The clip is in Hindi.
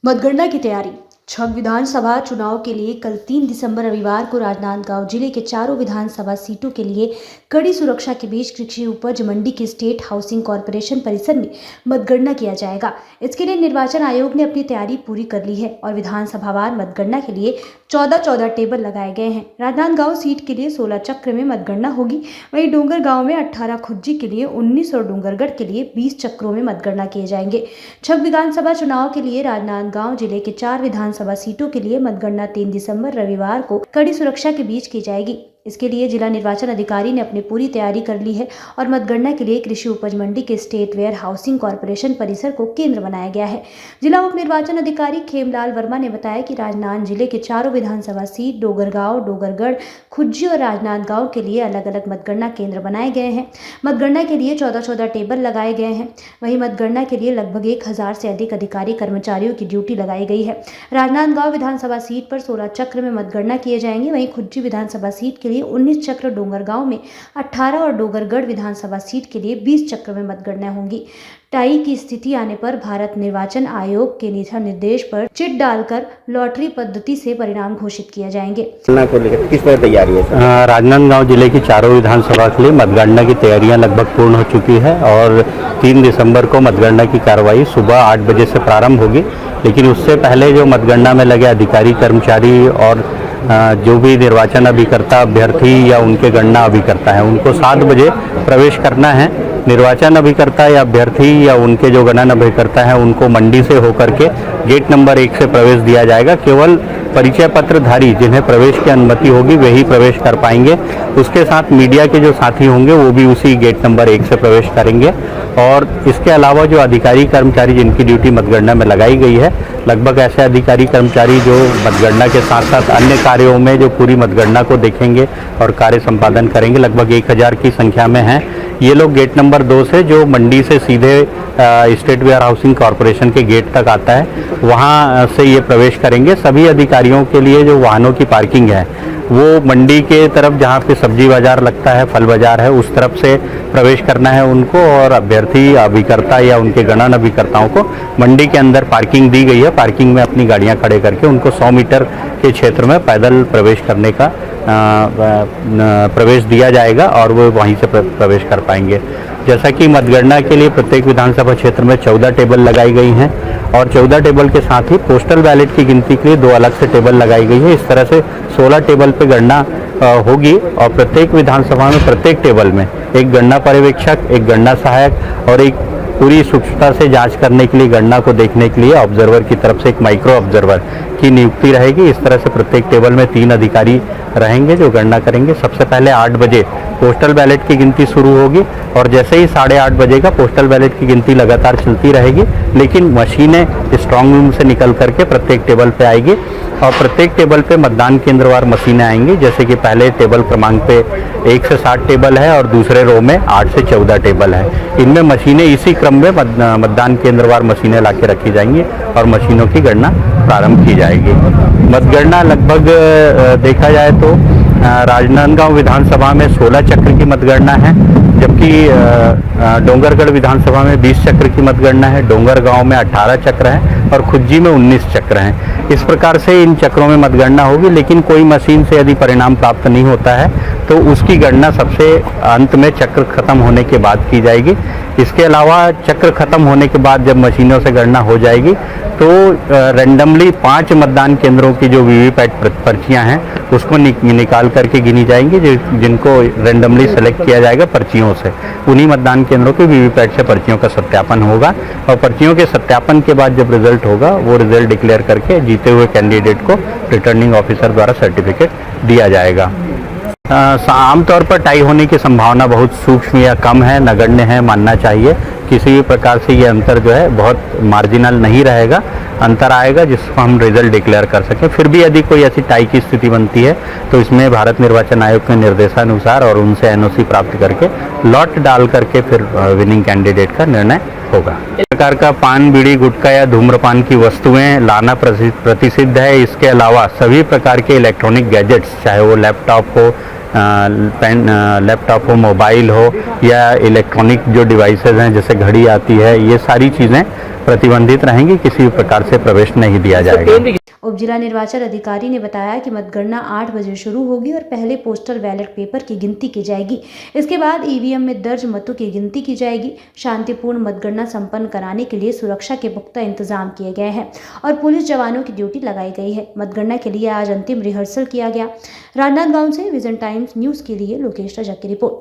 मतगणना की तैयारी। छग विधानसभा चुनाव के लिए कल 3 दिसंबर रविवार को राजनांदगांव जिले के चारों विधानसभा सीटों के लिए कड़ी सुरक्षा के बीच कृषि उपज मंडी के स्टेट हाउसिंग कॉर्पोरेशन परिसर में मतगणना किया जाएगा। इसके लिए निर्वाचन आयोग ने अपनी तैयारी पूरी कर ली है और विधानसभावार मतगणना के लिए 14 टेबल लगाए गए हैं। राजनांदगांव सीट के लिए 16 चक्र में मतगणना होगी। वहीं डोंगरगांव में 18, खुज्जी के लिए 19 और डोंगरगढ़ के लिए 20 चक्रों में मतगणना किए जाएंगे। छग विधानसभा चुनाव के लिए राजनांदगांव जिले के 4 विधानसभा सीटों के लिए मतगणना 3 दिसंबर रविवार को कड़ी सुरक्षा के बीच की जाएगी। इसके लिए जिला निर्वाचन अधिकारी ने अपनी पूरी तैयारी कर ली है और मतगणना के लिए कृषि उपज मंडी के स्टेट वेयर हाउसिंग कॉर्पोरेशन परिसर को केंद्र बनाया गया है। जिला उप निर्वाचन अधिकारी खेमलाल वर्मा ने बताया कि राजनांदगांव जिले के चारों विधानसभा सीट डोंगरगांव, डोंगरगढ़, खुज्जी और राजनांदगांव के लिए अलग अलग मतगणना केंद्र बनाए गए हैं। मतगणना के लिए 14 टेबल लगाए गए हैं। वहीं मतगणना के लिए लगभग 1000 से अधिक अधिकारी कर्मचारियों की ड्यूटी लगाई गई है। राजनांदगांव विधानसभा सीट पर 16 चक्र में मतगणना किए जाएंगे। वहीं खुज्जी विधानसभा सीट के लिए 19 चक्र, डोंगरगांव में 18 और डोंगरगढ़ विधानसभा सीट के लिए 20 चक्र में मतगणना होंगी। टाई की स्थिति आने पर भारत निर्वाचन आयोग के दिशा निर्देश पर चिट डालकर लॉटरी पद्धति से परिणाम घोषित किए जाएंगे। को लेकर किस तरह तैयारी है? राजनांदगांव जिले की चारों विधानसभा के लिए मतगणना की तैयारियां लगभग पूर्ण हो चुकी है और 3 दिसंबर को मतगणना की कार्रवाई सुबह 8 बजे से प्रारंभ होगी। लेकिन उससे पहले जो मतगणना में लगे अधिकारी, कर्मचारी और जो भी निर्वाचन अभिकर्ता, अभ्यर्थी या उनके गणना अभिकर्ता हैं, उनको 7 बजे प्रवेश करना है। निर्वाचन अभिकर्ता या अभ्यर्थी या उनके जो गणना अभिकर्ता हैं, उनको मंडी से होकर के गेट नंबर 1 से प्रवेश दिया जाएगा। केवल परिचय पत्रधारी जिन्हें प्रवेश की अनुमति होगी वही प्रवेश कर पाएंगे। उसके साथ मीडिया के जो साथी होंगे वो भी उसी गेट नंबर 1 से प्रवेश करेंगे। और इसके अलावा जो अधिकारी कर्मचारी जिनकी ड्यूटी मतगणना में लगाई गई है, लगभग ऐसे अधिकारी कर्मचारी जो मतगणना के साथ साथ अन्य कार्यों में जो पूरी मतगणना को देखेंगे और कार्य संपादन करेंगे, लगभग 1000 की संख्या में हैं। ये लोग गेट नंबर 2 से जो मंडी से सीधे स्टेट वेयर हाउसिंग कॉर्पोरेशन के गेट तक आता है, वहाँ से ये प्रवेश करेंगे। सभी अधिकारियों के लिए जो वाहनों की पार्किंग है वो मंडी के तरफ, जहाँ पे सब्जी बाजार लगता है, फल बाजार है, उस तरफ से प्रवेश करना है उनको। और अभ्यर्थी, अभिकर्ता या उनके गणन अभिकर्ताओं को मंडी के अंदर पार्किंग दी गई है। पार्किंग में अपनी गाड़ियाँ खड़े करके उनको 100 मीटर के क्षेत्र में पैदल प्रवेश करने का प्रवेश दिया जाएगा और वो वहीं से प्रवेश कर पाएंगे। जैसा कि मतगणना के लिए प्रत्येक विधानसभा क्षेत्र में 14 टेबल लगाई गई हैं और 14 टेबल के साथ ही पोस्टल बैलेट की गिनती के लिए 2 अलग से टेबल लगाई गई है। इस तरह से 16 टेबल पे गणना होगी और प्रत्येक विधानसभा में प्रत्येक टेबल में एक गणना पर्यवेक्षक, एक गणना सहायक और एक पूरी सूक्ष्मता से जांच करने के लिए, गणना को देखने के लिए ऑब्जर्वर की तरफ से एक माइक्रो ऑब्जर्वर की नियुक्ति रहेगी। इस तरह से प्रत्येक टेबल में 3 अधिकारी रहेंगे जो गणना करेंगे। सबसे पहले 8 बजे पोस्टल बैलेट की गिनती शुरू होगी और जैसे ही 8:30 बजे का पोस्टल बैलेट की गिनती लगातार चलती रहेगी। लेकिन मशीनें स्ट्रांग रूम से निकल करके प्रत्येक टेबल पे आएगी और प्रत्येक टेबल पे मतदान केंद्रवार मशीनें आएंगी। जैसे कि पहले टेबल क्रमांक पे 1 से 7 टेबल है और दूसरे रो में 8 से 14 टेबल है। इनमें मशीनें इसी क्रम में मतदान केंद्रवार मशीनें ला के रखी जाएंगी और मशीनों की गणना प्रारंभ की जाएगी। मतगणना लगभग देखा जाए तो राजनांदगांव विधानसभा में 16 चक्र की मतगणना है, जबकि डोंगरगढ़ विधानसभा में 20 चक्र की मतगणना है, डोंगरगांव में 18 चक्र हैं और खुज्जी में 19 चक्र हैं। इस प्रकार से इन चक्रों में मतगणना होगी। लेकिन कोई मशीन से यदि परिणाम प्राप्त नहीं होता है तो उसकी गणना सबसे अंत में चक्र खत्म होने के बाद की जाएगी। इसके अलावा चक्र खत्म होने के बाद जब मशीनों से गणना हो जाएगी तो रैंडमली 5 मतदान केंद्रों की जो वीवीपैट पर्चियां हैं उसको निकाल करके गिनी जाएंगी, जिनको रैंडमली सेलेक्ट किया जाएगा पर्चियों से। उन्हीं मतदान केंद्रों के वीवीपैट से पर्चियों का सत्यापन होगा और पर्चियों के सत्यापन के बाद जब रिजल्ट होगा वो रिजल्ट डिक्लेयर करके जीते हुए कैंडिडेट को रिटर्निंग ऑफिसर द्वारा सर्टिफिकेट दिया जाएगा। आमतौर पर टाई होने की संभावना बहुत सूक्ष्म या कम है, नगण्य है मानना चाहिए। किसी भी प्रकार से ये अंतर जो है बहुत मार्जिनल नहीं रहेगा, अंतर आएगा जिसको हम रिजल्ट डिक्लेयर कर सकें। फिर भी यदि कोई ऐसी टाई की स्थिति बनती है तो इसमें भारत निर्वाचन आयोग के निर्देशानुसार और उनसे एनओसी प्राप्त करके लॉट डाल करके फिर विनिंग कैंडिडेट का निर्णय होगा। इस प्रकार का पान, बीड़ी, गुटखा या धूम्रपान की वस्तुएं लाना प्रतिषिद्ध है। इसके अलावा सभी प्रकार के इलेक्ट्रॉनिक गैजेट्स, चाहे वो लैपटॉप हो, मोबाइल हो या इलेक्ट्रॉनिक जो डिवाइसेज हैं जैसे घड़ी आती है, ये सारी चीज़ें प्रतिबंधित रहेंगी, किसी भी प्रकार से प्रवेश नहीं दिया जाएगा। उप जिला निर्वाचन अधिकारी ने बताया कि मतगणना 8 बजे शुरू होगी और पहले पोस्टल बैलेट पेपर की गिनती की जाएगी। इसके बाद ईवीएम में दर्ज मतों की गिनती की जाएगी। शांतिपूर्ण मतगणना संपन्न कराने के लिए सुरक्षा के पुख्ता इंतजाम किए गए हैं और पुलिस जवानों की ड्यूटी लगाई गई है। मतगणना के लिए आज अंतिम रिहर्सल किया गया। राजनांदगांव से विजन टाइम्स न्यूज के लिए लोकेश रजक की रिपोर्ट।